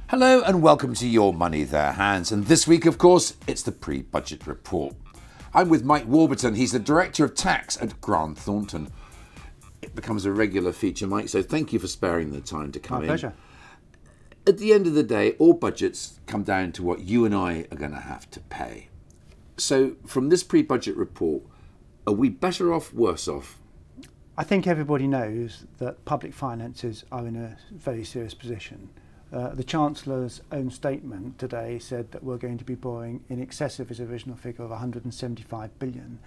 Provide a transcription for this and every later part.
Hello and welcome to Your Money, Their Hands. And this week, of course, it's the pre-budget report. I'm with Mike Warburrton. He's the Director of Tax at Grant Thornton. It becomes a regular feature, Mike, so thank you for sparing the time to come in. My pleasure. At the end of the day, all budgets come down to what you and I are going to have to pay. So from this pre-budget report, are we better off, worse off? I think everybody knows that public finances are in a very serious position. The Chancellor's own statement today said that we're going to be borrowing in excess of his original figure of 175 billion.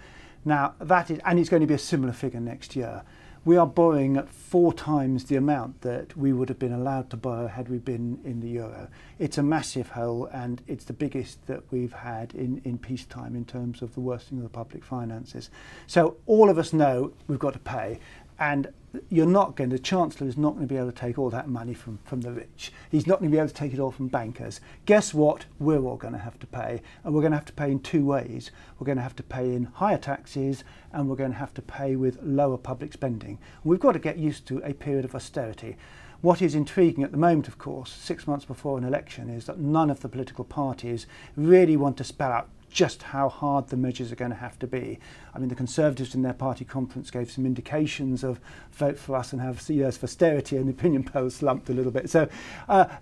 Now that is, and it's going to be a similar figure next year. We are borrowing at 4 times the amount that we would have been allowed to borrow had we been in the euro. It's a massive hole, and it's the biggest that we've had in peacetime in terms of the worsening of the public finances. So all of us know we've got to pay. And the Chancellor is not going to be able to take all that money from the rich. He's not going to be able to take it all from bankers. Guess what? We're all going to have to pay. And we're going to have to pay in 2 ways. We're going to have to pay in higher taxes, and we're going to have to pay with lower public spending. We've got to get used to a period of austerity. What is intriguing at the moment, of course, 6 months before an election, is that none of the political parties really want to spell out just how hard the measures are going to have to be. I mean, the Conservatives in their party conference gave some indications of vote for us and have years of austerity, and the opinion polls slumped a little bit. So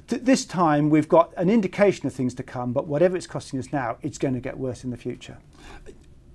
this time we've got an indication of things to come, but whatever it's costing us now, it's going to get worse in the future.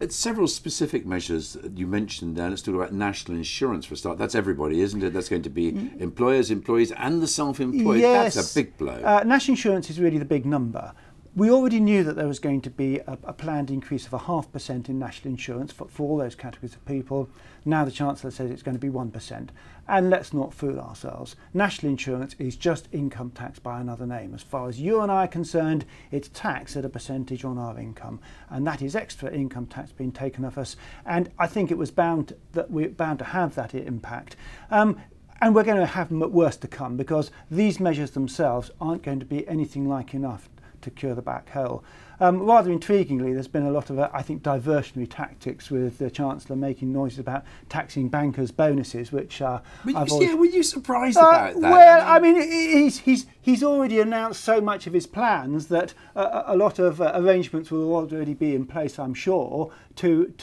It's several specific measures you mentioned there. Let's talk about national insurance for a start. That's everybody, isn't it? That's going to be employers, employees and the self-employed. Yes. That's a big blow. National insurance is really the big number. We already knew that there was going to be a planned increase of 0.5% in national insurance for all those categories of people. Now the Chancellor says it's going to be 1%. And let's not fool ourselves. National insurance is just income tax by another name. As far as you and I are concerned, it's tax at a percentage on our income. And that is extra income tax being taken off us. And I think it was we're bound to have that impact. And we're going to have worse to come, because these measures themselves aren't going to be anything like enough to cure the back hole. Rather intriguingly, there's been a lot of, I think, diversionary tactics with the Chancellor making noises about taxing bankers' bonuses, which were you surprised about that? Well, I mean, he's already announced so much of his plans that a lot of arrangements will already be in place, I'm sure, to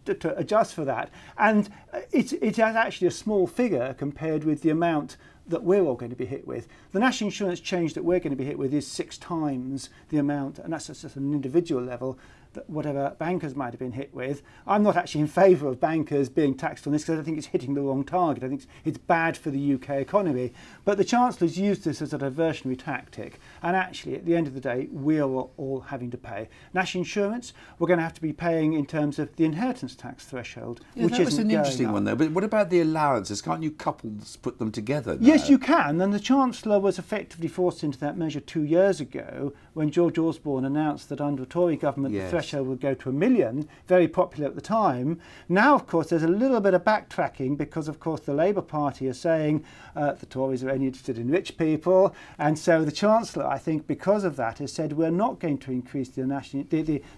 adjust for that. And it's actually a small figure compared with the amount that we're all going to be hit with. The national insurance change that we're going to be hit with is 6 times the amount, and that's just at an individual level, that whatever bankers might have been hit with. I'm not actually in favour of bankers being taxed on this, because I think it's hitting the wrong target. I think it's bad for the UK economy. But the Chancellor's used this as a diversionary tactic, and actually at the end of the day we're all having to pay. National insurance, we're going to have to be paying in terms of the inheritance tax threshold, which that was isn't an interesting going one though. But what about the allowances? Can't you couples put them together now? Yes, you can, and the Chancellor was effectively forced into that measure 2 years ago when George Osborne announced that under a Tory government the threshold would go to 1 million, very popular at the time. Now, of course, there's a little bit of backtracking, because, of course, the Labour Party are saying the Tories are only interested in rich people, and so the Chancellor, I think, because of that, has said we're not going to increase the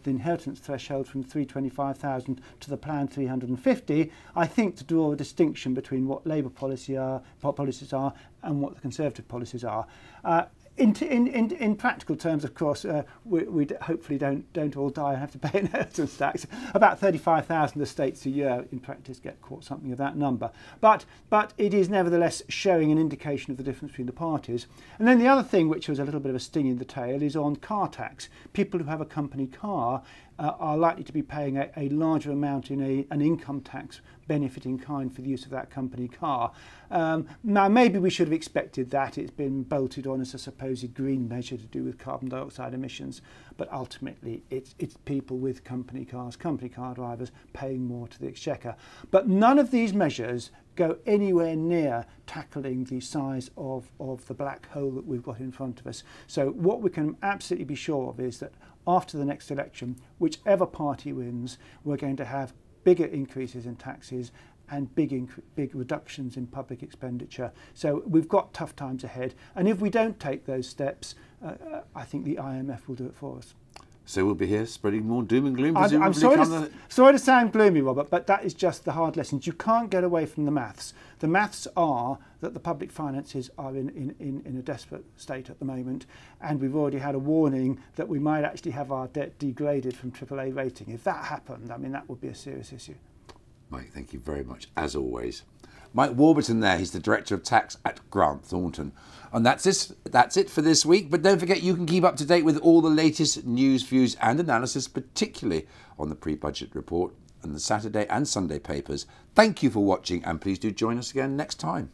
inheritance threshold from 325,000 to the planned 350. I think to draw a distinction between what Labour policies are and what the Conservative policies are. In practical terms, of course, we hopefully don't all die and have to pay inheritance tax. About 35,000 estates a year in practice get caught something of that number. But it is nevertheless showing an indication of the difference between the parties. And then the other thing, which was a little bit of a sting in the tail, is on car tax. People who have a company car are likely to be paying a larger amount in an income tax benefit in kind for the use of that company car. Now, maybe we should have expected that. It's been bolted on as a supposed green measure to do with carbon dioxide emissions, but ultimately it's people with company cars, company car drivers, paying more to the exchequer. But none of these measures go anywhere near tackling the size of the black hole that we've got in front of us. So what we can absolutely be sure of is that after the next election, whichever party wins, we're going to have bigger increases in taxes and big reductions in public expenditure. So we've got tough times ahead. And if we don't take those steps, I think the IMF will do it for us. So we'll be here spreading more doom and gloom. I'm sorry to sound gloomy, Robert, but that is just the hard lessons. You can't get away from the maths. The maths are that the public finances are in a desperate state at the moment, and we've already had a warning that we might actually have our debt degraded from AAA rating. If that happened, I mean, that would be a serious issue. Mike, thank you very much, as always. Mike Warburton there, he's the Director of Tax at Grant Thornton. And that's it for this week. But don't forget, you can keep up to date with all the latest news, views and analysis, particularly on the pre-budget report and the Saturday and Sunday papers. Thank you for watching, and please do join us again next time.